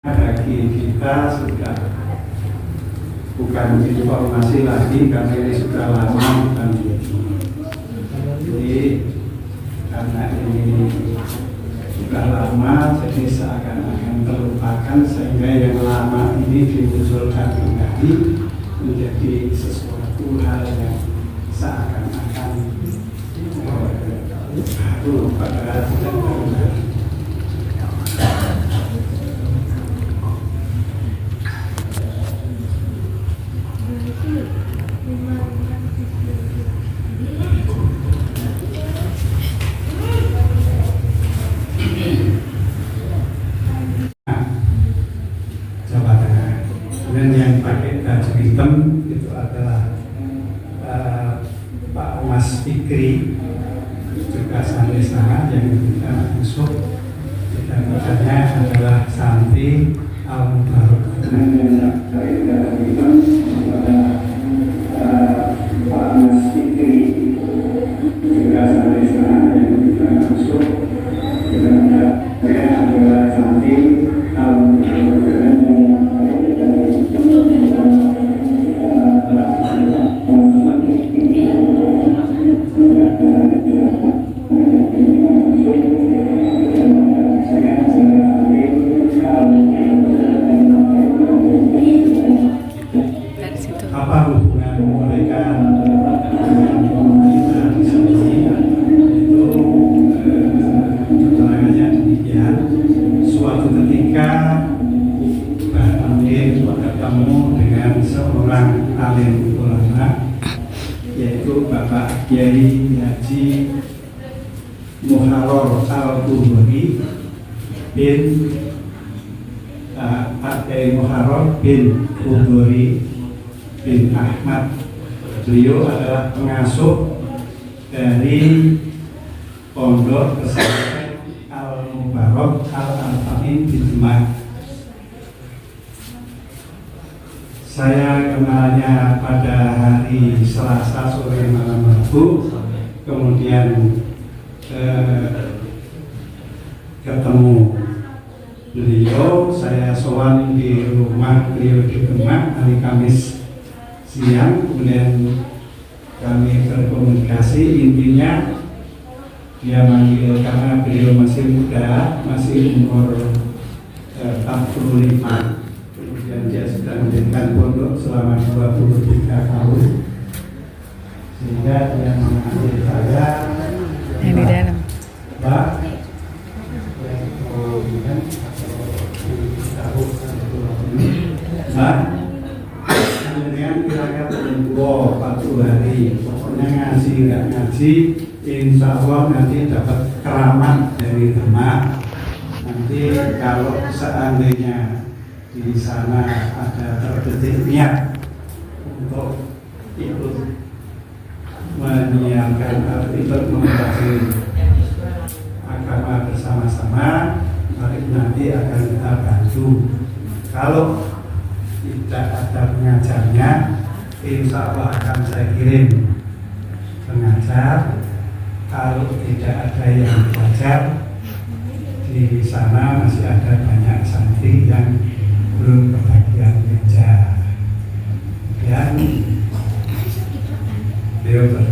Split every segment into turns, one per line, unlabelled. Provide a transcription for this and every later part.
Bagi kita sudah bukan informasi lagi karena ini sudah lama bukan jadi karena ini sudah lama jadi seakan-akan terlupakan sehingga yang lama ini dimunculkan kembali menjadi sesuatu hal yang seakan-akan baru padahal tidak benar. Jawa Tengah. Dan yang pakai baju hitam itu adalah Pak Mas Fikri, juga santri sangat yang kita masuk. Dan katanya adalah santri Al-Mubarak. Pak Mas Fikri, juga santri sangat yang kita masuk. Dan katanya adalah santri Al-Mubarak. Apa hubungan mereka dengan kita di sini? Itu keterangannya demikian. Suatu ketika Mbah Amin bertemu dengan seorang alim ulama, yaitu Bapak Kiai Haji Muharrar Al-Bukhari bin Pak Kiai Muharrar bin Bukhari bin Ahmad. Beliau adalah pengasuh dari Pondok Pesantren Al-Mubarak Al-Arfa'in di Demak. Saya kenalnya pada hari Selasa sore malam Rabu, kemudian ketemu beliau, saya sowan di rumah beliau di Demak hari Kamis siang, kemudian kami berkomunikasi. Intinya dia manggil karena beliau masih muda, masih umur 45, kemudian dia sudah mendirikan pondok selama 23 tahun, sehingga dia memanggil saya
yang di dalam
Mbak. Mbak, kemudian kira-kira tunggu 40 hari, pokoknya ngaji nggak ngaji, insya Allah nanti dapat keramat dari Demak. Nanti kalau seandainya di sana ada terbetik niat untuk ikut menyiarkan atau ikut mempelajari agama bersama-sama, nanti akan kita bantu. Kalau tidak ada pengajarnya, insya Allah akan saya kirim pengajar. Kalau tidak ada yang belajar, di sana masih ada banyak santri yang belum kebagian belajar. Dan beliau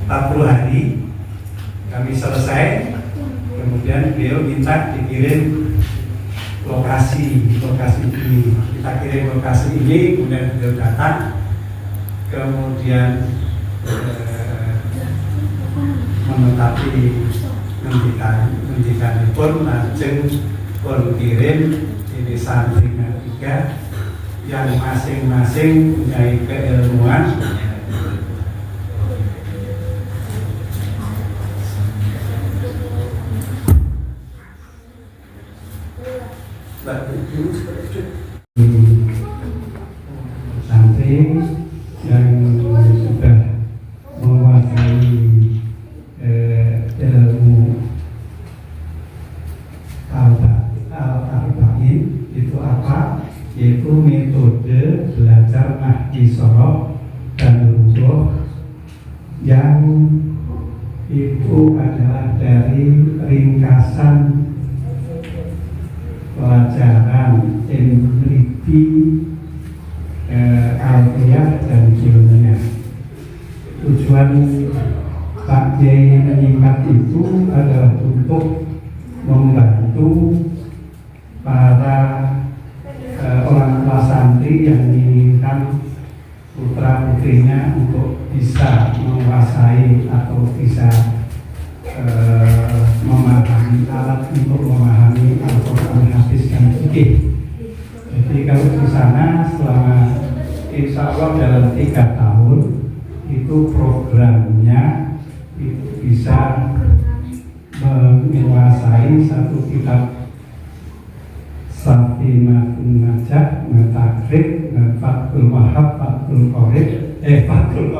40 hari kami selesai, kemudian beliau minta dikirim lokasi ini. Kita kirim lokasi ini, kemudian beliau datang, kemudian menetapi mendikan pun lajeng pun kirim ini santri tiga yang masing-masing punya keilmuan. Santri yang sudah menguasai ilmu Al-Arba'in itu apa? Yaitu metode belajar Nahji Soroh dan Lughah yang itu adalah dari ringkasan pelajaran Emriti Alfiah dan Ilmiah. Tujuan Pak Kiai menyimak itu adalah untuk membantu para orang tua santri yang menginginkan putra putrinya untuk bisa menguasai atau bisa memahami alat untuk memahami Al-Quran, hadis dan fikih. Jadi kalau di sana selama insya Allah dalam 3 tahun itu programnya itu bisa menguasai satu kitab Safinatun Najah, Takrib, Fathul Wahab, Fathul Qorib, Fathul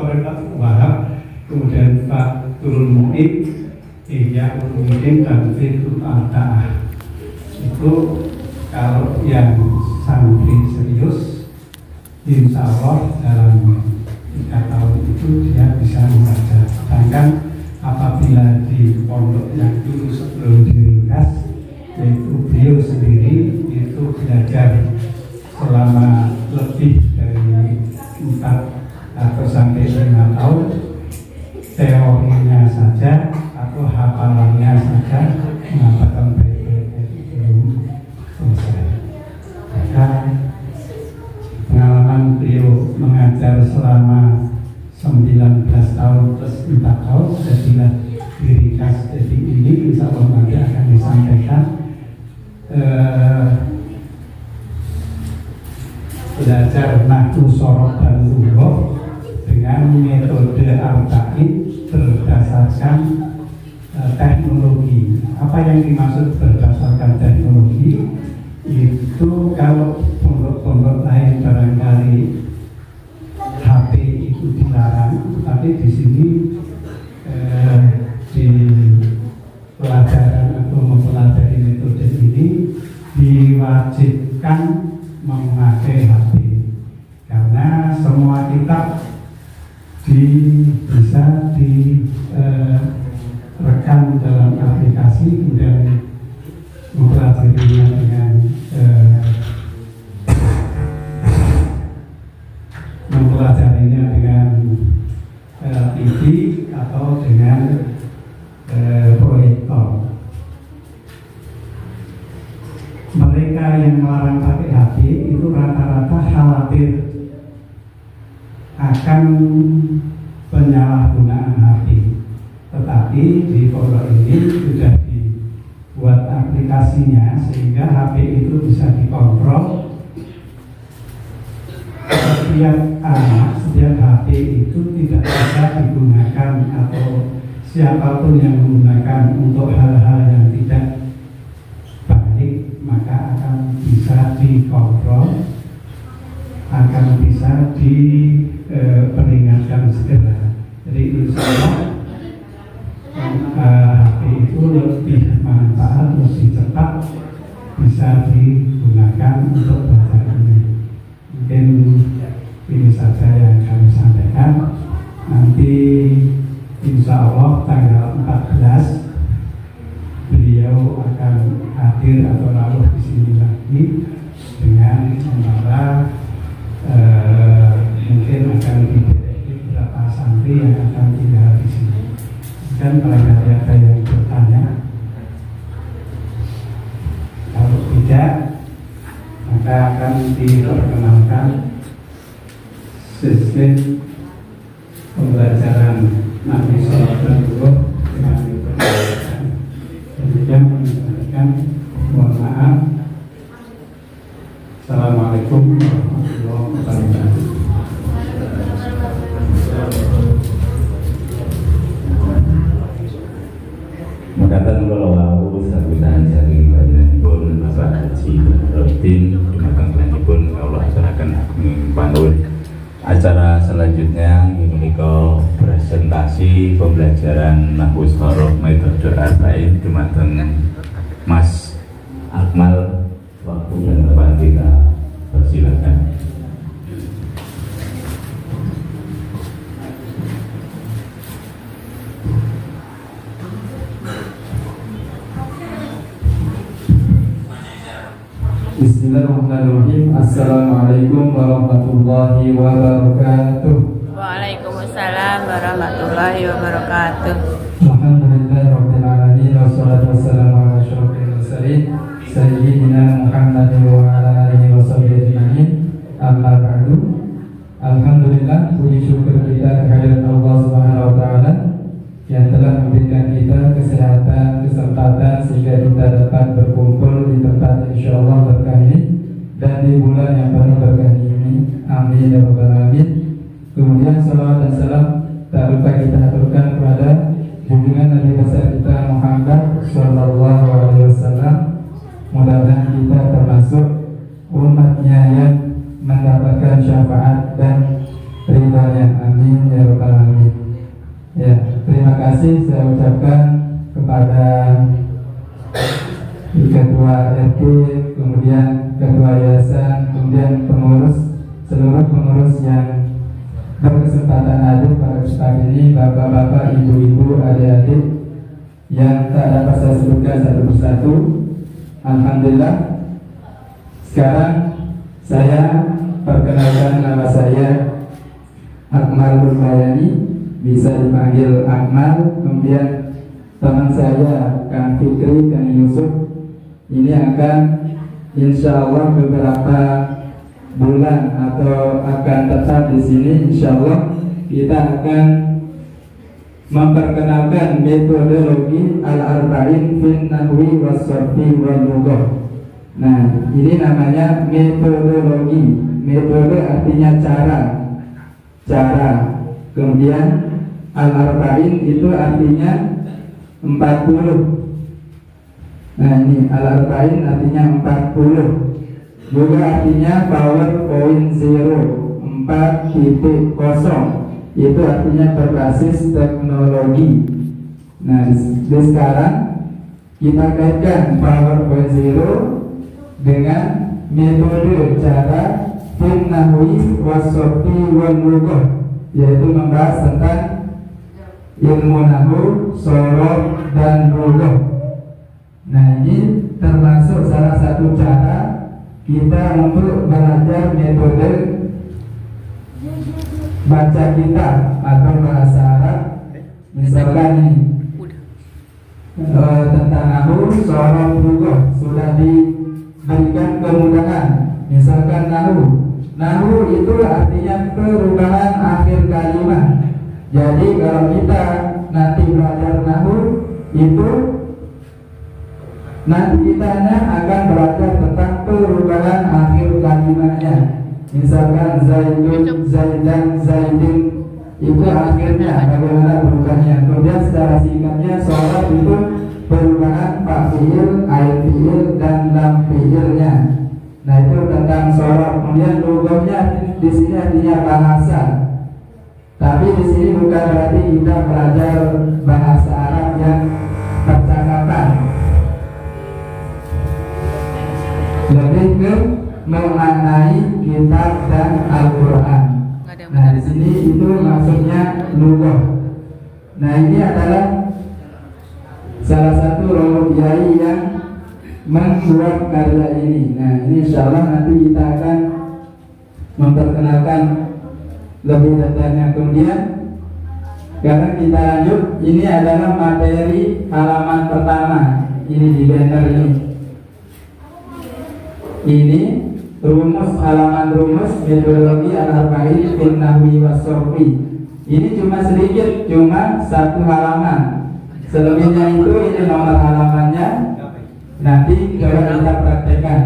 Wahab, kemudian Fathul Mu'id, Ihya Ulumuddin dan Fiqhul Ada'ah. Itu kalau yang santri serius, insya Allah dalam 3 tahun itu dia bisa membaca. Sedangkan apabila di pondok yang dulu sebelum diringkas, yaitu beliau sendiri itu belajar selama lebih dari 4 atau sampai 5 tahun, teorinya saja atau hafalannya saja mengatakan baik-baik belum selesai. Maka pengalaman beliau mengajar selama 19 tahun plus 4 tahun, jadilah diringkas jadi ini, insya Allah nanti akan disampaikan. Belajar nahwu sorot dan lughah dengan metode arba'in berdasarkan teknologi. Apa yang dimaksud berdasarkan teknologi? Itu kalau pondok-pondok lain barangkali HP itu dilarang, tapi di sini di pelajaran atau mempelajari metode ini diwajibkan memakai HP, karena semua kitab bisa direkam dalam aplikasi, kemudian mempelajarinya dengan TV atau dengan proyektor. Mereka yang melarang pakai HP itu rata-rata khawatir akan penyalahgunaan HP. Tetapi di pondok ini sudah dibuat aplikasinya sehingga HP itu bisa dikontrol. Setiap anak, setiap HP itu tidak bisa digunakan atau siapapun yang menggunakan untuk hal-hal yang tidak baik, maka akan bisa dikontrol, akan bisa diperingatkan segera. Jadi insya Allah HP itu lebih manfaat, lebih cepat bisa digunakan untuk belajar ini. Mungkin ini saja yang kami sampaikan. Nanti insya Allah tanggal 14 beliau akan hadir atau lalu di sini lagi dengan membawa mungkin akan dideteksi beberapa santri yang akan tinggal di sini. Dan barangkali ada yang bertanya. Kalau tidak, maka akan diperkenalkan sistem pembelajaran Nabi Sallallahu Alaihi Wasallam dengan diperkenalkan. Demikian menyampaikan, mohon maaf. Assalamualaikum warahmatullahi wabarakatuh.
Mengatakan kalau aku sabutan dari badan pun Bapak Haji Rodin dimakan kelanjutkan Allah akan panggul acara selanjutnya ini ke presentasi pembelajaran Nahwu Shoroh Metode Arba'in dimakan Mas Akmal. Waktu dan tempat kita persilakan.
Bismillahirrahmanirrahim. Assalamualaikum warahmatullahi wabarakatuh.
Waalaikumsalam warahmatullahi wabarakatuh.
Alhamdulillahirabbil alamin wassalatu wassalamu ala asyrofil mursalin sayyidina Muhammadin wa ala alihi washabihi ajmain. Amma ba'du. Alhamdulillah, puji syukur kita kehadirat Allah Subhanahu wa taala yang telah memberikan kita kesehatan, kesempatan sehingga kita dapat berkumpul di tempat insyaallah berkah ini dan di bulan yang penuh berkah ini. Amin ya rabbal alamin. Kemudian salawat dan salam tak lupa kita aturkan kepada junjungan Nabi besar kita Muhammad sallallahu alaihi wasallam. Mudah-mudahan kita termasuk umatnya yang mendapatkan syafaat dan ridhanya. Amin ya rabbal alamin. Ya, terima kasih saya ucapkan kepada Ketua RT, kemudian Ketua Yayasan, kemudian pengurus, seluruh pengurus yang berkesempatan hadir pada kesempatan ini, bapak-bapak, ibu-ibu, adik-adik yang tak dapat saya sebutkan satu persatu. Alhamdulillah. Sekarang saya perkenalkan, nama saya Akmal Bayani, bisa dipanggil Akmal. Kemudian teman saya Kang Fikri, Kang Yusuf, ini akan insya Allah beberapa bulan atau akan tetap di sini. Insya Allah kita akan memperkenalkan metodologi Al-Arba'in fin Nahwi was-Sarfi wal Lughah. Nah, ini namanya metodologi. Metode artinya cara. Kemudian Al-Arba'in itu artinya 40. Nah, ini Al-Arba'in artinya 40. Juga artinya PowerPoint 4.0. Itu artinya berbasis teknologi. Nah, di sekarang kita kaitkan PowerPoint 0 dengan metode cara fin nahwi was-sarfi wal lughah, yaitu membahas tentang ilmu nahwu, shoroh, dan lughah. Nah, ini termasuk salah satu cara kita untuk belajar metode baca kitab atau bahasa Arab. Misalkan ini tentang nahwu, shoroh, lughah sudah diberikan kemudahan. Misalkan nahwu itu artinya perubahan akhir kalimat. Jadi kalau kita nanti belajar nahwu itu nanti kita akan belajar tentang perubahan akhir kalimatnya. Misalkan zaidun, zaidan, zaidin, itu akhirnya bagaimana berubahnya. Kemudian secara singkatnya shoroh itu perubahan fa fiil, ain fiil, dan lam fiilnya. Nah, itu tentang shoroh. Kemudian lughahnya di sini artinya bahasa. Tapi di sini bukan berarti kita belajar bahasa Arab yang percakapan. Lebih ke mengenai kitab dan Al-Quran. Nah, di sini itu maksudnya lughah. Nah, ini adalah salah satu romo kiai yang membuat karya ini. Nah, ini insyaallah nanti kita akan memperkenalkan lebih detailnya. Kemudian sekarang kita lanjut. Ini adalah materi halaman pertama. Ini di banner ini. Ini halaman rumus metodologi Al-Arba'in fin Nahwi was-Sarfi. Ini cuma sedikit, cuma satu halaman. Selebihnya itu ini nomor halamannya. Nanti coba kita praktekkan.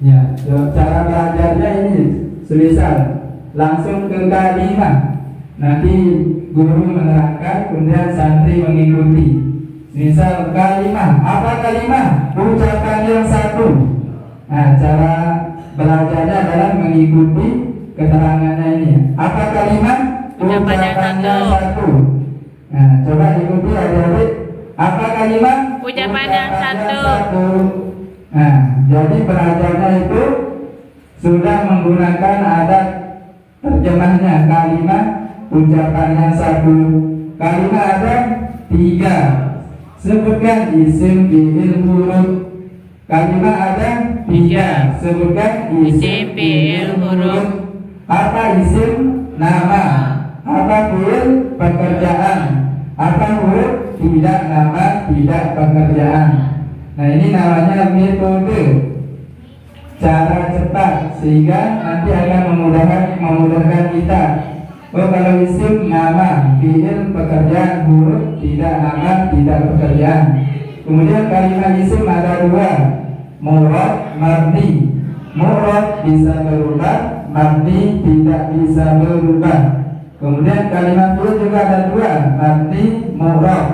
Ya, cara belajarnya ini semisal langsung ke kalimat. Nanti guru menerangkan, kemudian santri mengikuti. Misal kalimat, apa kalimat? Ucapan yang satu. Nah, cara belajarnya adalah mengikuti keterangannya ini. Apa kalimat? Ucapan yang satu. Nah, coba ikuti adik-adik. Apa kalimat?
Ucapan yang satu.
Nah, jadi belajarnya itu sudah menggunakan adat terjemahnya. Kalimat, ucapan yang satu. Kalimat ada 3. Sebutkan isim, fi'il, huruf. Kalimat ada 3. Sebutkan isim, fiil, huruf. Apa isim? Nama. Apa fiil? Pekerjaan. Apa huruf? Tidak nama, tidak pekerjaan. Nah, ini namanya metode, cara cepat, sehingga nanti akan memudahkan kita. Oh, kalau isim nama, fiil, pekerjaan, huruf, tidak nama, tidak pekerjaan. Kemudian kalimat isim ada 2, murad, mabni. Murad bisa berubah, mabni tidak bisa berubah. Kemudian kalimat fiil juga ada 2, mabni, murad.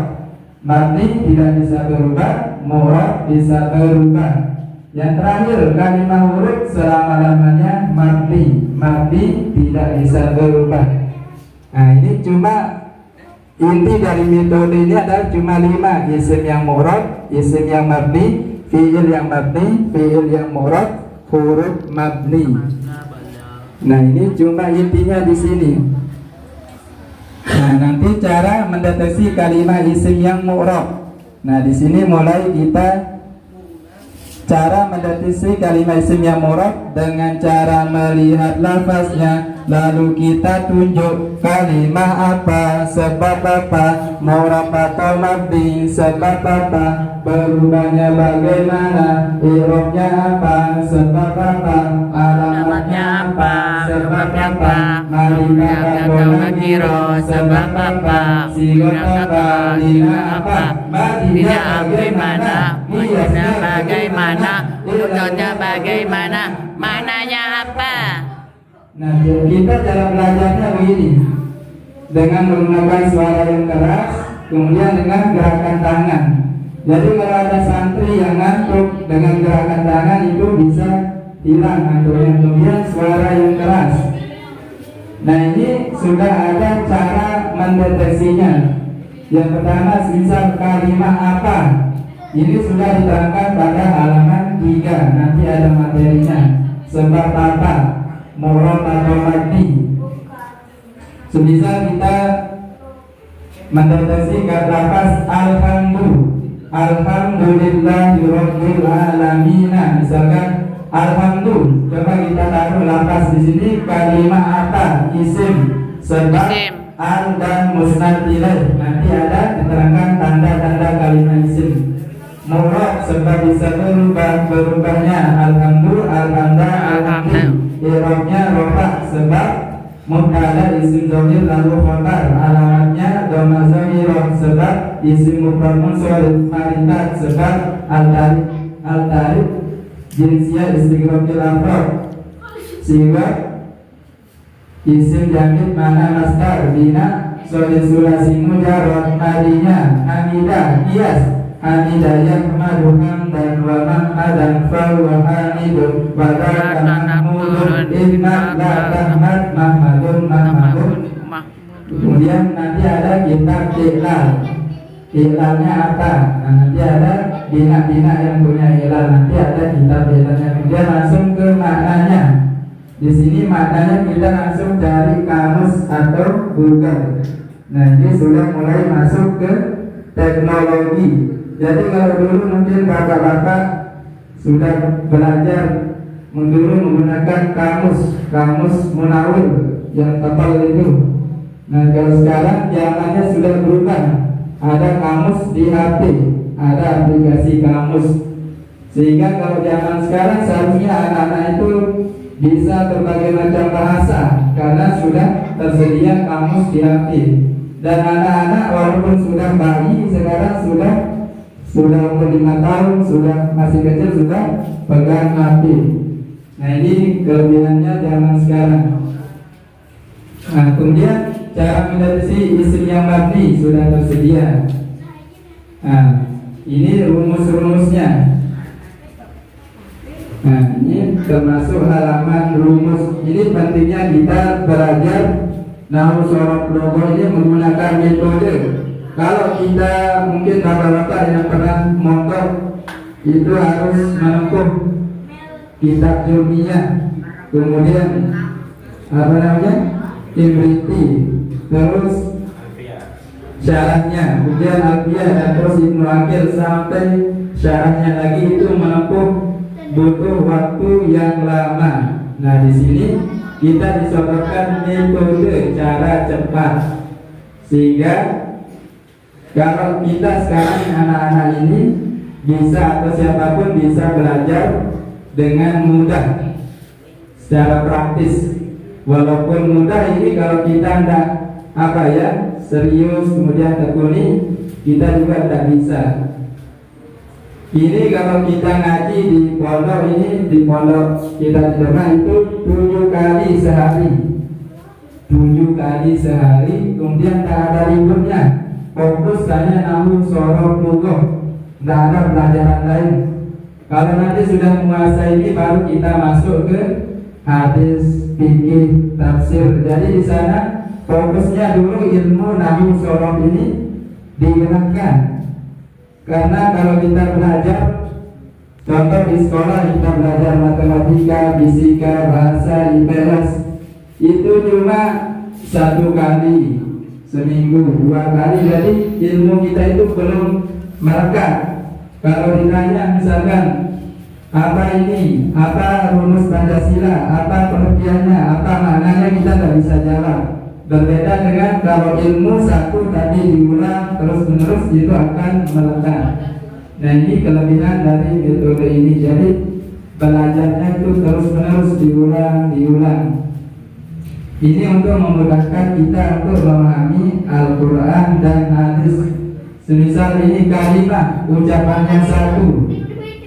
Mabni tidak bisa berubah, murad bisa berubah. Yang terakhir kalimat huruf selama-lamanya mabni. Mabni tidak bisa berubah. Nah, ini cuma inti dari metode ini adalah cuma 5, isim yang murad, isim yang mabni, fiil yang mabni, fiil yang murad, huruf mabni. Nah, ini cuma intinya di sini. Nah, nanti cara mendeteksi kalimat isim yang murad. Nah, di sini mulai kita cara mendeteksi kalimat isim yang murad dengan cara melihat lafaznya. Lalu kita tunjuk kalimat apa, sebab apa, murad atau mabni, sebab apa, berubahnya bagaimana, i'rabnya apa, sebab apa, alamatnya apa, sebab apa, marifat atau nakiro, sebab apa, sigot apa, lina apa, matinya bagaimana,
Wujudnya bagaimana, wujudnya bagaimana, mananya apa?
Nah, kita cara belajarnya begini, dengan menggunakan suara yang keras, kemudian dengan gerakan tangan. Jadi kalau ada santri yang ngantuk, dengan gerakan tangan itu bisa hilang ngantuknya. Kemudian suara yang keras. Nah, ini sudah ada cara mendeteksinya. Yang pertama, misal kalimat apa. Ini sudah diterangkan pada halaman 3. Nanti ada materinya. Sebab apa, murad atau mabni. Semisal kita mendeteksi lafaz alhamdulillahirabbil alamin. Misalkan alhamdulillah, coba kita taruh lafaz di sini kalimat apa? Isim, sebab, al dan musnad ilaih. Nanti ada diterangkan tanda-tanda kalimat isim. Murad sebab bisa berubahnya alhamdulillah. I'rabnya rafa sebab mubtada isim dhamir lalu khabar, alamatnya dhamma zahirah sebab isim mufrad munsharif, maritat sebab al-tarif jinsiyah istighraqil afrad, sehingga isim jamid mana masdar, bina sulasi mujarrad, madinya hamidah, qiyas hamidah yahmadu hamdan wa mahmadan fa wa hamidun wa dzaka mahmudun inna la tahmad mahmadun mahmadun. Kemudian nanti ada kitab iklal. Iklalnya apa? Nah, nanti ada bina-bina yang punya iklal, nanti ada kitab iklalnya. Kemudian langsung ke maknanya. Di sini maknanya kita langsung cari kamus atau Google. Nah, ini sudah mulai masuk ke teknologi. Jadi kalau dulu mungkin bapak-bapak sudah belajar dulu menggunakan kamus Munawir yang tebal itu. Nah, kalau sekarang zamannya sudah berubah. Ada kamus di HP, ada aplikasi kamus. Sehingga kalau zaman sekarang seharusnya anak-anak itu bisa berbagai macam bahasa karena sudah tersedia kamus di HP. Dan anak-anak walaupun sudah bayi sekarang sudah umur 5 tahun, sudah masih kecil sudah pegang HP. Nah, ini kelebihannya zaman sekarang. Nah, kemudian cara mendeteksi isim yang mabni sudah tersedia. Nah, ini rumus-rumusnya. Nah, ini termasuk halaman rumus. Ini pentingnya kita belajar nahwu sorof logo ini menggunakan metode. Kalau kita mungkin bapak-bapak yang pernah mondok itu harus menempuh kitab jurmiyah, kemudian apa namanya, Imriti, terus syarahnya, kemudian Alfiyah, dan terus Ibnu Aqil sampai syarahnya lagi, itu menempuh butuh waktu yang lama. Nah, di sini kita disodorkan metode cara cepat, sehingga kalau kita sekarang anak-anak ini bisa atau siapapun bisa belajar dengan mudah secara praktis. Walaupun mudah ini kalau kita tidak serius kemudian tekuni, kita juga tidak bisa. Ini kalau kita ngaji di pondok ini, di pondok kita di rumah itu 7 kali sehari, 7 kali sehari, kemudian tak ada liburnya, fokus hanya nahu sorok lugoh, tidak ada pelajaran lain. Kalau nanti sudah menguasai ini, baru kita masuk ke hadis, fikih, tafsir. Jadi di sana fokusnya dulu ilmu nahu sorok ini digerakkan. Karena kalau kita belajar, contoh di sekolah kita belajar matematika, fisika, bahasa, IPS, itu cuma 1 kali seminggu, 2 kali. Jadi ilmu kita itu belum melekat. Kalau ditanya misalkan apa ini, apa rumus Pancasila, apa pengertiannya, apa maknanya, kita tidak bisa jawab. Berbeda dengan kalau ilmu satu tadi diulang terus menerus, itu akan melekat. Nah, ini kelebihan dari metode ini. Jadi belajarnya itu terus menerus diulang. Ini untuk memudahkan kita untuk memahami Al-Quran dan hadis. Semisal ini kalimat ucapannya satu,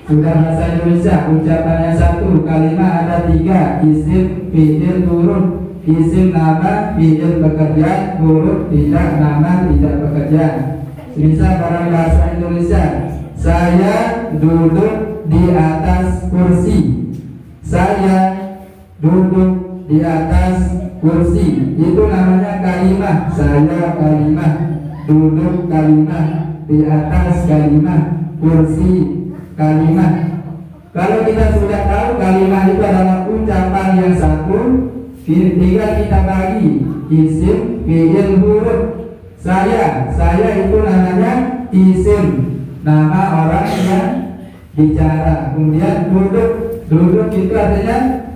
sudah bahasa Indonesia ucapannya satu, kalimat ada 3, isim, fi'il, huruf. Isim nama, fi'il pekerjaan, huruf tidak nama, tidak pekerjaan. Misal dalam bahasa Indonesia, saya duduk di atas kursi. Saya duduk di atas kursi. Itu namanya kalimat. Saya kalimat, duduk kalimat, di atas kalimat, kursi kalimat. Kalau kita sudah tahu kalimat itu adalah ucapan yang satu, tinggal kita bagi isim, fi'il, huruf. Saya itu namanya isim, nama orang yang bicara. Kemudian duduk itu artinya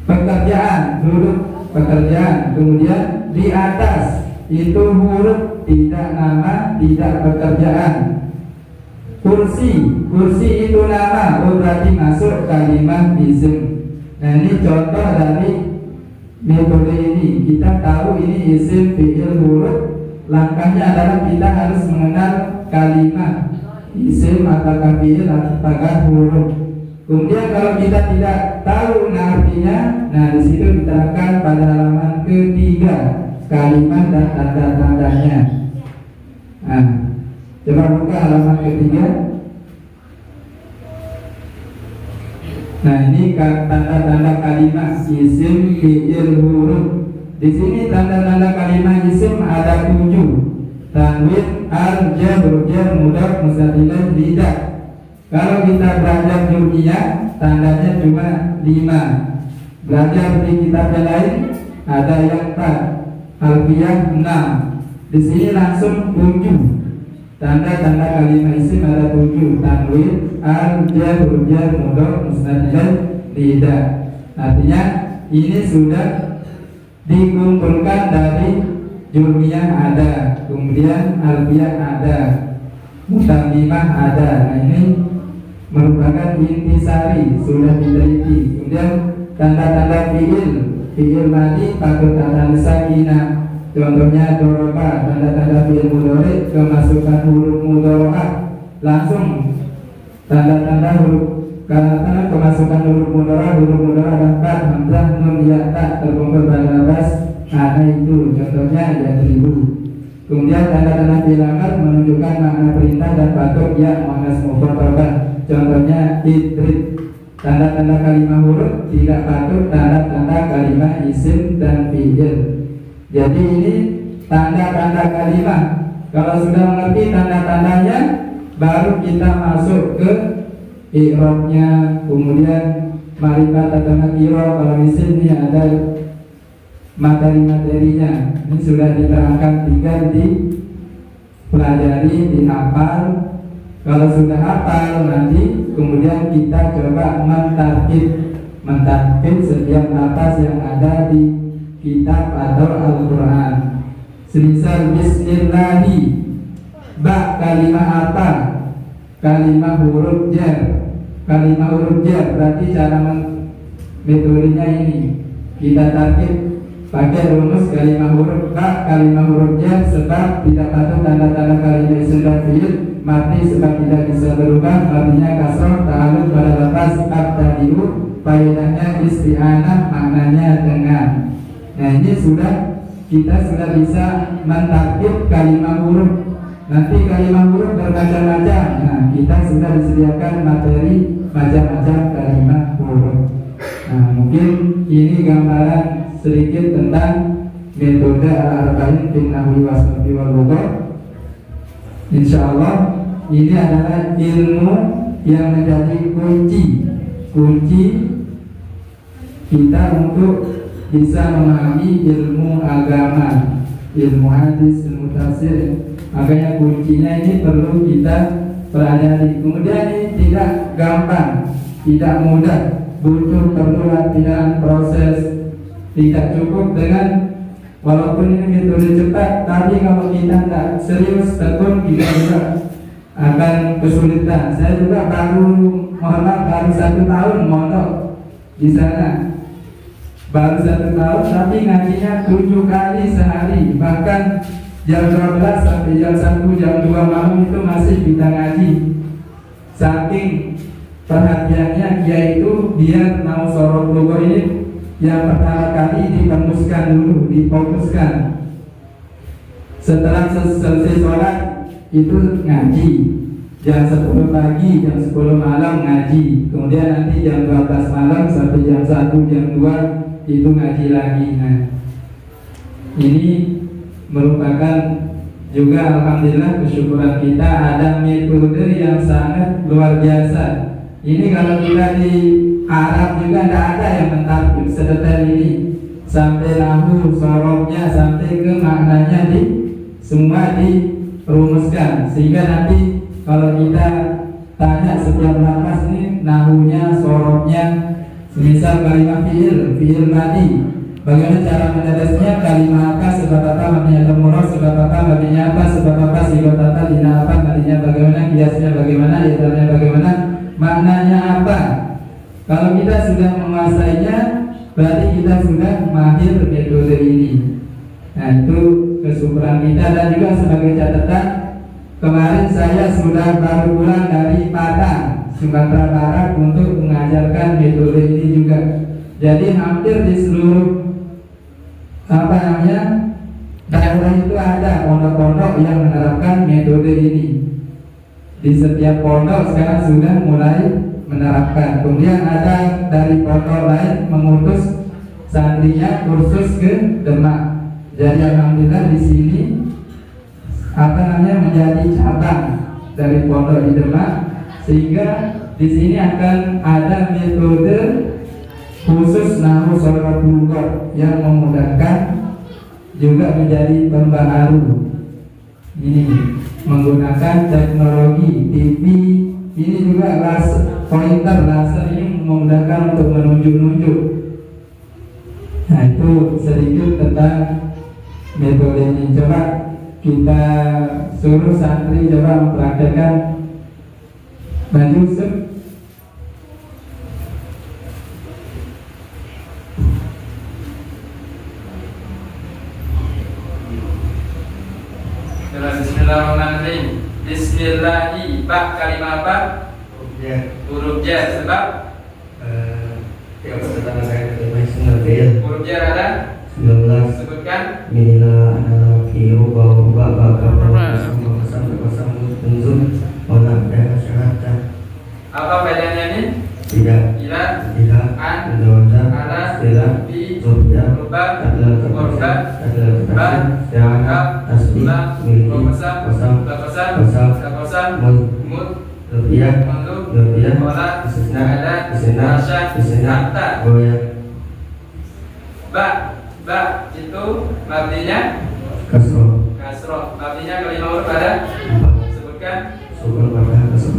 pekerjaan, duduk pekerjaan. Kemudian di atas itu huruf, tidak nama, tidak pekerjaan. Kursi itu nama, berarti masuk kalimat isim. Nah, ini contoh dari metode ini. Kita tahu ini isim, fi'il, huruf. Langkahnya adalah kita harus mengenal kalimat isim apakah fi'il apakah huruf. Kemudian kalau kita tidak tahu artinya, nah di situ kita akan pada halaman ketiga, kalimat dan tanda-tandanya. Nah, coba buka halaman ketiga. Nah, ini tanda-tanda kalimat isim, fi'il, huruf. Di sini tanda-tanda kalimat isim ada 7. Tanwin, al, jar, mudhaf, mustaqil, lidah. Kalau kita belajar juriyah, tandanya cuma 5. Belajar di kitab yang lain ada yang 4, alfiyah 6. Di sini langsung 7. Tanda-tanda kalimat isim ada 7. Tanwin, al, jar, mudhaf, mustaqil, lidah. Artinya ini sudah dikumpulkan dari jurmiyah ada, kemudian alfiyah ada, mutamimah ada. Nah, ini merupakan intisari, sudah diteliti. Kemudian tanda-tanda fi'il madi pakai tanda sakinah. Contohnya doroba, tanda-tanda fi'il mudhari kemasukan huruf mudhari'ah. Langsung tanda-tanda huruf karena kemasukan huruf mudhari' dapat hamzah, nun, ya, ta terkumpul pada nafas. Ada itu contohnya ya 1000. Kemudian tanda-tanda fi'il amr menunjukkan makna perintah dan patut ya muannas mufraddah. Contohnya idrib. Tanda-tanda kalimat huruf tidak patut tanda-tanda kalimat isim dan fi'il. Jadi ini tanda-tanda kalimat. Kalau sudah mengerti tanda-tandanya, baru kita masuk ke i'rabnya, kemudian ma'rifat atau nakirah. Kalau isim ini ada materi-materinya. Ini sudah diterangkan, tinggal dipelajari, dihafal. Kalau sudah hafal nanti kemudian kita coba mentarkib setiap lafaz yang ada di kitab atau Al-Quran. Semisal Bismillahi, ba kalimat apa? Kalimat huruf jar. Kalimat huruf jar berarti cara metodenya ini. Kita tarkib pakai rumus kalimat huruf ba, kalimat huruf jar, sebab tidak patut tanda-tanda kalimat isim dan fiil, mati sebab tidak bisa berubah, artinya kasroh, ta'alluq pada lafaz abtadi'u, faedahnya isti'anah, maknanya dengan. Nah ini kita sudah bisa mentarkib kalimat huruf. Nanti kalimat huruf bermacam-macam. Nah kita sudah disediakan materi macam-macam kalimat huruf. Nah mungkin ini gambaran sedikit tentang metode al-arba'in fi nahwi wa sarfi wal lugah. Insyaallah ini adalah ilmu yang menjadi kunci kita untuk bisa memahami ilmu agama, ilmu hadis, ilmu tafsir. Makanya kuncinya ini perlu kita pelajari. Kemudian ini tidak gampang, tidak mudah, butuh perlu latihan, proses. Tidak cukup dengan walaupun ini metode cepat, tapi kalau kita tidak serius tekun, kita juga akan kesulitan. Saya juga baru 1 tahun mondok di sana, baru 1 tahun, tapi ngajinya 7 kali sehari, bahkan jam 12 sampai jam 1, jam 2 malam itu masih kita ngaji. Saking perhatiannya kiai itu biar mau sorot logo ini yang pertama kali dipemuskan dulu, difokuskan. Setelah selesai sholat itu ngaji jam 10 pagi, jam 10 malam ngaji. Kemudian nanti jam 12 malam sampai jam 1, jam 2 itu ngaji lagi. Nah ini merupakan juga alhamdulillah kesyukuran kita ada metode yang sangat luar biasa. Ini kalau kita di Arab juga tidak ada yang mentarkib sedetail ini, sampai nahu, sorofnya, sampai ke maknanya semua dirumuskan, sehingga nanti kalau kita tanya setiap lafaz ini nahunya, sorofnya, semisal kalimat fiil madi, bagaimana cara menetesnya, kalimat apa, sebab apa, matinya temurah, sebab apa, matinya apa, sebab apa, sigot apa, dina apa, matinya bagaimana, kiasnya bagaimana, idalnya bagaimana, maknanya apa. Kalau kita sudah menguasainya, berarti kita sudah mahir metode ini. Nah itu kesyukuran kita. Dan juga sebagai catatan, kemarin saya sudah baru pulang dari Padang, Sumatera Barat untuk mengajarkan metode ini juga. Jadi hampir di seluruh daerah itu ada pondok-pondok yang menerapkan metode ini. Di setiap pondok sekarang sudah mulai menerapkan. Kemudian ada dari pondok lain mengutus santrinya kursus ke Demak. Jadi alhamdulillah di sini menjadi cabang dari pondok di Demak, sehingga di sini akan ada metode khusus nahwu sharaf lugah yang memudahkan, juga menjadi pembaharu. Ini menggunakan teknologi TV. Ini juga pointer laser ini memudahkan untuk menunjuk-nunjuk. Nah itu sedikit tentang metode ini. Coba kita suruh santri coba mempraktekkan. Maju Yusuf.
Bismillahirrahmanirrahim. Bismillahi, ba kalimat apa? Huruf jar. Sebab
yang pertama saya terima kasih.
huruf jar ada
19.
sebutkan.
Minilah adalah kiru bahwa bapak sama tunjuk orang dan masyarakat.
Apa bedanya ini?
Tidak
An,
menjawab
ala,
istilah
bi,
rupiah
rubah,
adalah
korban,
terkasih dan tasbih miliki kosam mud rupiah kesena goyang.
Ba itu artinya
kasroh
artinya kalimat huruf ada.
empat
Sebutkan.
syukur pada kasroh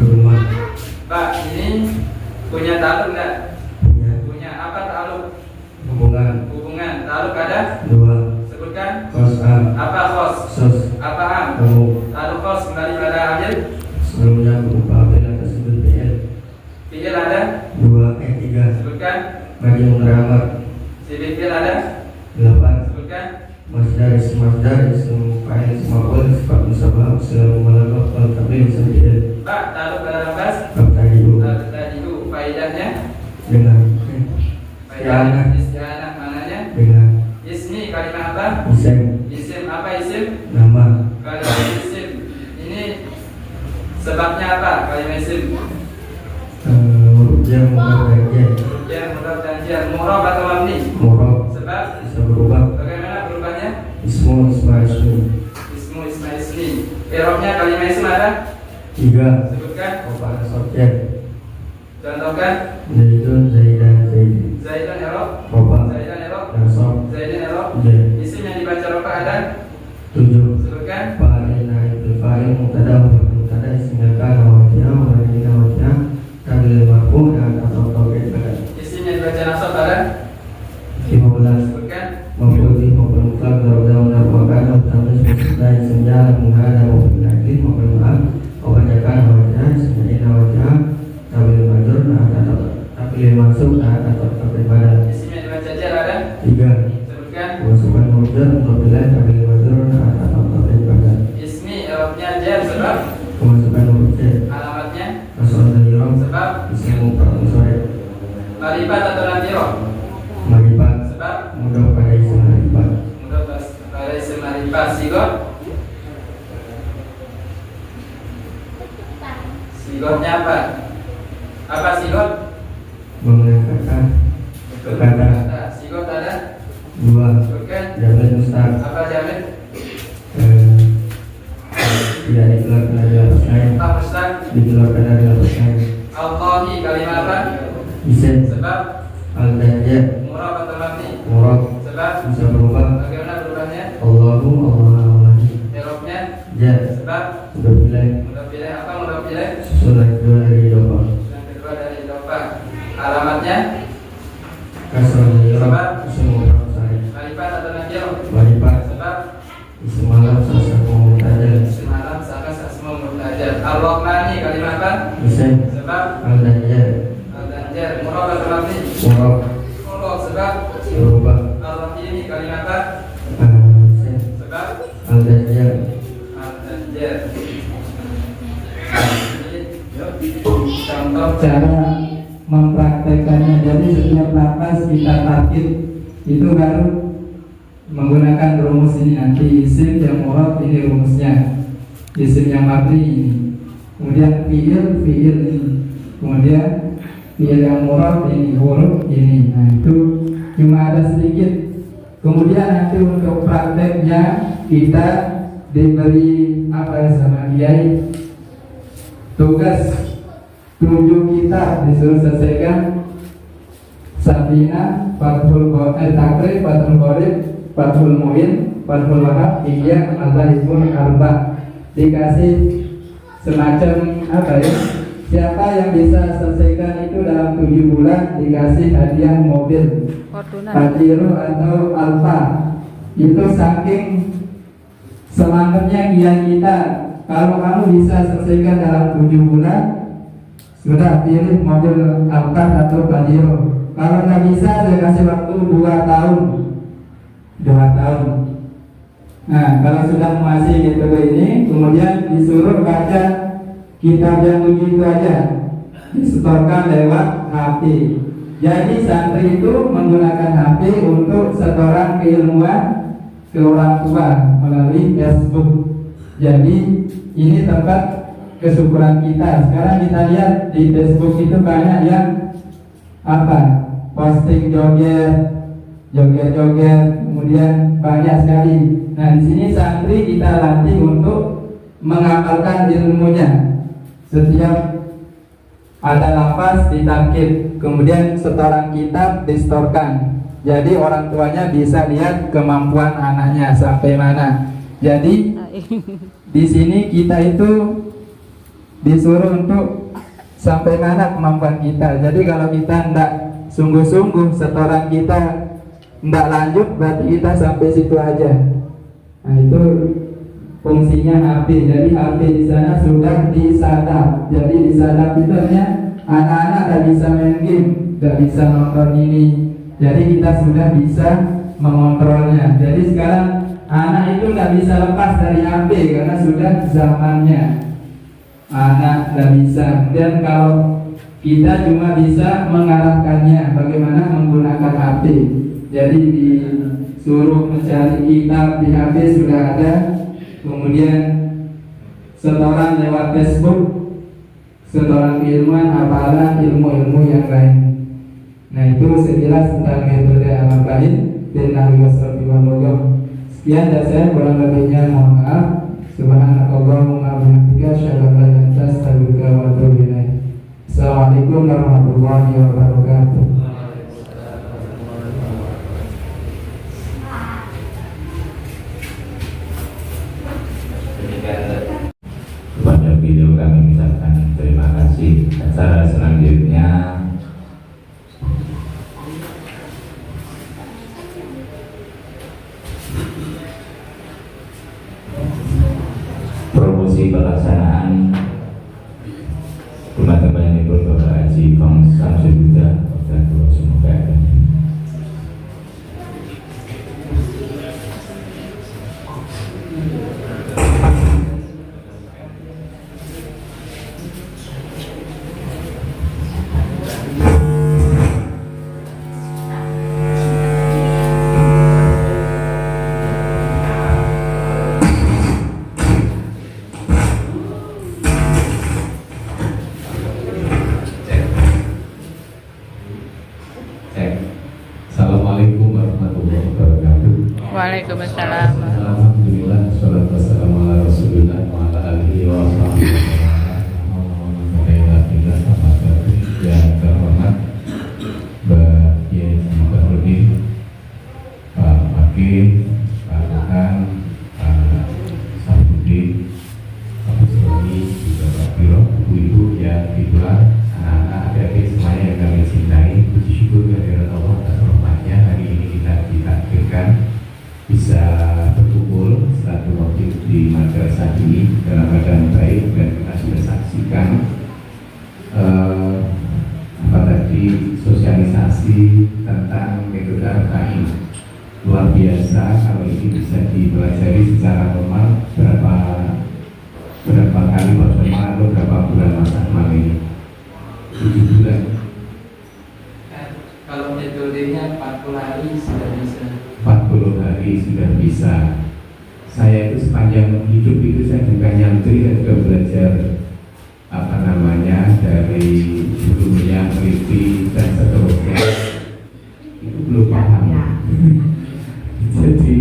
Punya taluk enggak?
Punya.
Punya. Apa taluk?
Hubungan.
Hubungan. Taluk ada?
2.
Sebutkan.
Kos am.
Apa khos?
Sos.
Apa am?
Kamu.
Taluk khos kembali pada amil.
Sebelumnya berupa apel tersebut PL.
Fi'il ada?
3.
Sebutkan.
Bagi mengeramat.
Sifat fi'il ada?
8.
Sebutkan.
Masdar isim fa'il isim maf'ul sifat musabah selalu melagak al tabim sambil
Pak, taluk pada lafaz.
abtadiu
Al-tadiu. Faedahnya?
dengan
Faedah isti'anah mananya?
dengan
Ismi kalimat apa?
isim
Isim apa isim?
nama
Kalimat isim. Ini sebabnya apa kalimat isim?
huruf jar mudhaf dan jar
Ya, mudhaf dan jar. Murab atau mabni?
murab
Sebab
bisa berubah
bagaimana berubahnya?
ismu isma ismi
Ismu isma ismi. I'rabnya kalimat isim ada?
3
Sebutkan.
rofa'an subjek
Contohkan.
zaidun zaidan zaid
Zaidun i'rab.
rofa
Zaidan i'rab.
nasab
Zaidun i'rab.
jar
Isim yang dibaca rafa ada?
7
Sebutkan.
fa'il naibul fa'il mubtada ismnya kana wa fi'il wa fi'il wa fi'il tabil marfu' atau tauhid pada
Isim yang dibaca nasab ada?
15
Sebutkan.
Mafudi maupun mutlak dalam merupakan tamis musnah senyal menghada maupun lagi maupun maaf kebanyakan wajah senyal wajah tabil majur tabil masuk atau tabil pada
Isim yang dibaca jar ada?
3
Sebutkan.
masukkan majur apabila tabil majur atau tabil pada
Ismi i'rabnya jar sebab
kemasukan huruf C
alamatnya
asal dan yuram
sebab
ismu sore
marifat atau nakirah.
maripat
Sebab
mudah pada isim maripat
mudah pada isim marifat. Sigot. Sigotnya apa? Apa sigot?
mengangkatkan kata
Sigot ada?
2
Sebutkan.
jamin mustaq
Apa jamin?
tidak dikeluarkan dari lapas lain
Tak mustaq.
dikeluarkan dari lapas lain
Allahi kalimat apa?
isim
Sebab
al dan ya
murab atau mabni.
murab
Sebab
bisa berubah
bagaimana berubahnya?
Allahu Allah
I'rabnya
ya
sebab
sudah pilih
mudah pilih apa? Mudah pilih
susulan kedua dari doa
yang kedua dari idofa. Alamatnya
kasrah yurab isim mufrad sahih
marifat atau nakirah.
maripat
Sebab
isim malam sasa mutada
semalam sakas asma mutajar. Ar-Rahmani kalimat apa?
isim
Sebab
al dan ya
al-danjar murab atau mabni.
murab
Murab sebab
berubah
Ar-Rahimi kalimat apa?
isim
Sebab
al dan ya
al-danjar. Contoh
Cara mempraktekannya, jadi setiap nafas kita target itu baru menggunakan rumus ini. Nanti isim yang murad ini rumusnya, isim yang mabni ini, kemudian fiil ini, kemudian fiil yang murad ini, huruf ini. Nah itu cuma ada sedikit. Kemudian nanti untuk prakteknya kita diberi apa ya sama kiai, tugas 7 kitab disuruh selesaikan. Sabina, Fathul Takrib, Fathul Qorib, Fathul Mu'in, Fathul Wahab, Iya, Al-Hizbun, Arba. Dikasih semacam apa ya, siapa yang bisa selesaikan itu dalam 7 bulan dikasih hadiah mobil Pajero atau Alfa. Itu saking semangatnya kiai kita, kalau kamu bisa selesaikan dalam 7 bulan, sudah pilih mobil Alphard atau Pajero. Kalau nggak bisa, saya kasih waktu 2 tahun. 2 tahun. Nah, kalau sudah menguasai metode ini, kemudian disuruh baca kitab yang 7 itu aja, disetorkan lewat HP. Jadi santri itu menggunakan HP untuk setoran keilmuan ke orang tua melalui Facebook. Jadi ini tempat kesyukuran kita. Sekarang kita lihat di Facebook itu banyak yang apa, posting joget, kemudian banyak sekali. Nah di sini santri kita latih untuk menghafalkan ilmunya. Setiap ada lafaz ditakib, kemudian setoran kitab distorkan. Jadi orang tuanya bisa lihat kemampuan anaknya sampai mana. Jadi di sini kita itu disuruh untuk sampai mana kemampuan kita. Jadi kalau kita tidak sungguh-sungguh, setoran kita tidak lanjut, berarti kita sampai situ aja. Nah itu fungsinya HP. Jadi HP di sana sudah disadap. Jadi disadap itu artinya anak-anak tidak bisa main game, tidak bisa nonton ini. Jadi kita sudah bisa mengontrolnya. Jadi sekarang anak itu tidak bisa lepas dari HP karena sudah zamannya. Anak tidak bisa. Dan kalau kita cuma bisa mengarahkannya bagaimana menggunakan HP. Jadi disuruh mencari kitab di HP sudah ada. Kemudian setoran lewat Facebook, setoran keilmuan, hafalan ilmu-ilmu yang lain. Nah itu sekilas tentang metode Al-Arba'in dan Nabi Wasallam. Sekian dari saya, kurang lebihnya mohon maaf. Subhanakallahumma wa bihamdika asyhadu an la ilaha illa anta astaghfiruka wa atubu ilaik. Assalamualaikum warahmatullahi wabarakatuh.
Kepada beliau kami ucapkan terima kasih. Acara selanjutnya promosi pelaksanaan rumah teman ibu Bapak Haji Fong Samsududa. Semoga ada. Assalamualaikum warahmatullahi wabarakatuh.
Waalaikumsalam.
Alhamdulillah, salatu wassalamu ala Rasulillah wa ala alihi wa sahbihi yang terhormat Mbak Kiai Muhammad, Pak Hakim, Pak Rekan, Pak Sabudi, Pak Soni, juga Pak Biro, Ibu-ibu yang digelar, anak-anak, adik-adik semuanya yang kami cintai. Puji syukur kehadirat Allah atas rahmatnya, hari ini kita ditakdirkan bisa berkumpul satu waktu di madrasah ini dalam keadaan baik, dan kita sudah saksikan sosialisasi tentang metode Al-Arba'in. Luar biasa kalau ini bisa dipelajari secara normal berapa kali pertemuan atau berapa bulan masa amal ini? 7 bulan.
Kalau metodenya 40 hari sudah bisa.
40 hari sudah bisa. Saya itu sepanjang hidup itu saya juga nyantri dan juga belajar dari gurunya, meliti dan seterusnya. Itu belum paham. Jadi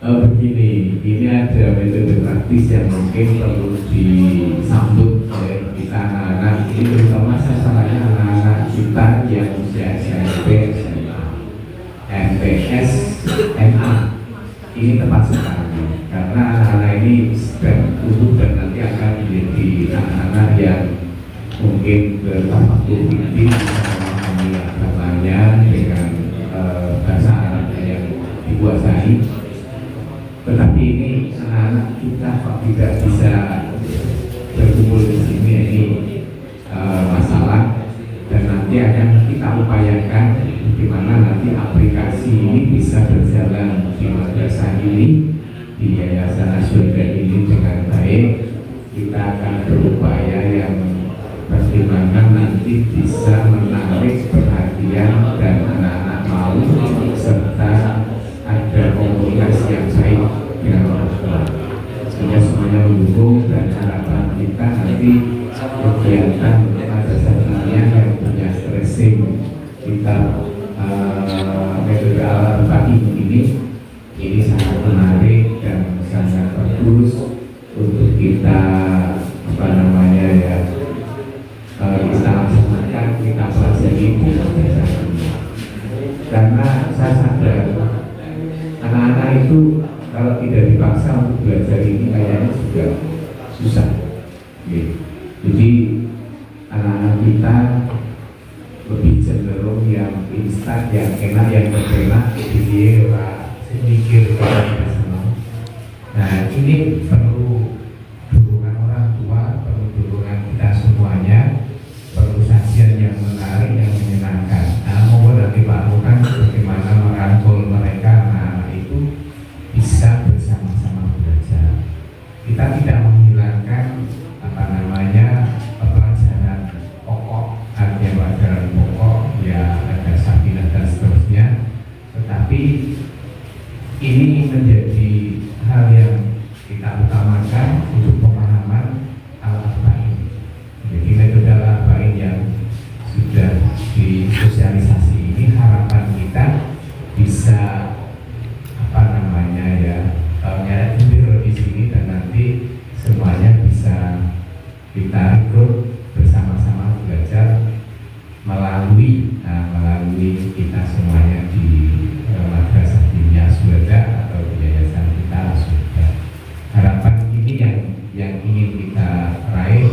begini, ini ada metode praktis yang mungkin perlu disambut oleh kita anak-anak. Ini terutama sasarannya anak-anak kita yang usia SMP, SMA, MTS, MA. Ini tepat sekali karena anak-anak ini sedang tumbuh dan nanti akan menjadi anak-anak yang mungkin bertafaqquh tinggi, bisa memahami agamanya dengan bahasa Arabnya yang dikuasai. Tetapi ini anak-anak kita kok tidak bisa berkumpul di sini, ini masalah, dan nanti akan kita upayakan bagaimana nanti aplikasi ini bisa berjalan di madrasah ini, di Yayasan Asyuda ini dengan baik. Kita akan berupaya yang pertimbangan nanti bisa menarik perhatian dan anak-anak mau, serta ada komunikasi yang baik dengan orang tua. Sehingga semuanya mendukung, dan harapan kita nanti kegiatan madrasah dunia yang punya stressing kita metode Al-Arba'in ini sangat menarik dan sangat bagus untuk kita kita laksanakan, kita pelajari di madrasah dunia. Karena saya sadar anak-anak itu kalau tidak dipaksa untuk belajar ini kayaknya juga susah. Jadi anak kita lebih cenderung yang instan, yang enak, yang terpenak, jadi mikir kita senang. Nah ini perlu dukungan orang tua, perlu dukungan kita semuanya, perlu sajian yang menarik, yang menyenangkan. Nah mohon nanti Pak Rukan bagaimana merangkul mereka, anak-anak itu bisa bersama-sama belajar. Kita tidak menghilangkan pelajaran pokok, artinya pelajaran pokok, ya ada sakinah dan seterusnya. Tetapi ini menjadi hal yang kita utamakan untuk pemahaman al-arba'in. Jadi metode al-arba'in yang sudah disosialisasi ini, harapan kita bisa nyeret jendela di sini, dan nanti semuanya bisa kita ikut bersama-sama belajar melalui kita semuanya di Madrasah Diniyah Syuhada atau di yayasan kita Syuhada. Harapan ini yang ingin kita raih,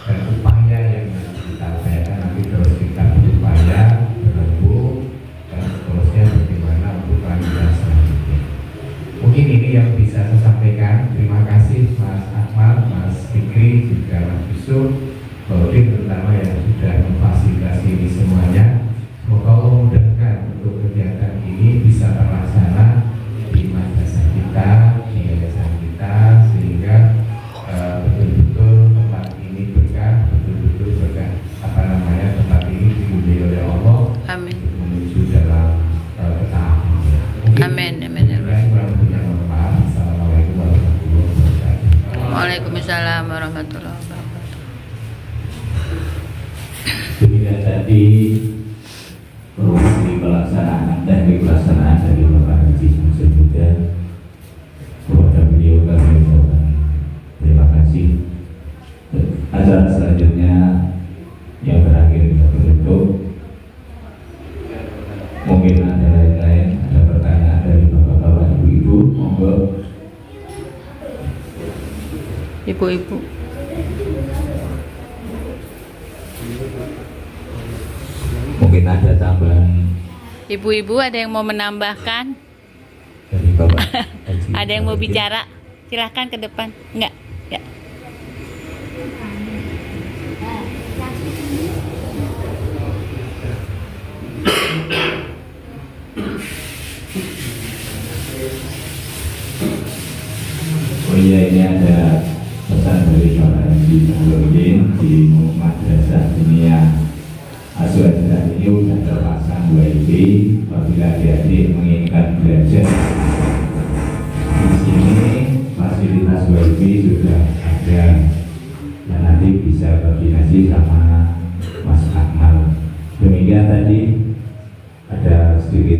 dan upaya yang kita upayakan nanti terus kita berupaya berembuk dan seterusnya bagaimana untuk kelanjutan selanjutnya. Mungkin ini yang bisa saya sampaikan. Terima kasih Mas Akmal, Mas Fikri, juga Mas Yusuf, Baudin terutama yang sudah memfasilitasi ini semuanya. Semoga Allah mudahkan untuk kegiatan ini bisa terlaksana di madrasah kita, di yayasan kita, sehingga betul-betul tempat ini berkah, betul-betul berkah tempat ini diuji oleh Allah.
Amin.
Menuju dalam ketaatan.
Amin. Amin. Waalaikumsalam warahmatullahi wabarakatuh.
Demikian tadi proses pelaksanaan teknik pelaksanaan dari Bapak Haji Syamsul Huda. Kepada beliau kami ucapkan terima kasih. Acara selanjutnya yang terakhir kita tutup. Mungkin ada lain-lain, ada pertanyaan dari bapak-bapak, ibu-ibu, monggo.
Ibu-ibu.
Mungkin ada tambahan
Ibu-ibu ada yang mau menambahkan?
dari Bapak Haji.
Ada yang mau bicara? Silahkan ke depan. Enggak? Ya.
Oh iya, ini ada pesan dari Bapak Haji Nurdin di Madrasah Diniyah Syuhada ini sudah terpasang WiFi apabila adik-adik menginginkan belajar. Di sini fasilitas WiFi sudah ada, dan nanti bisa koordinasi sama Mas Akmal. Demikian tadi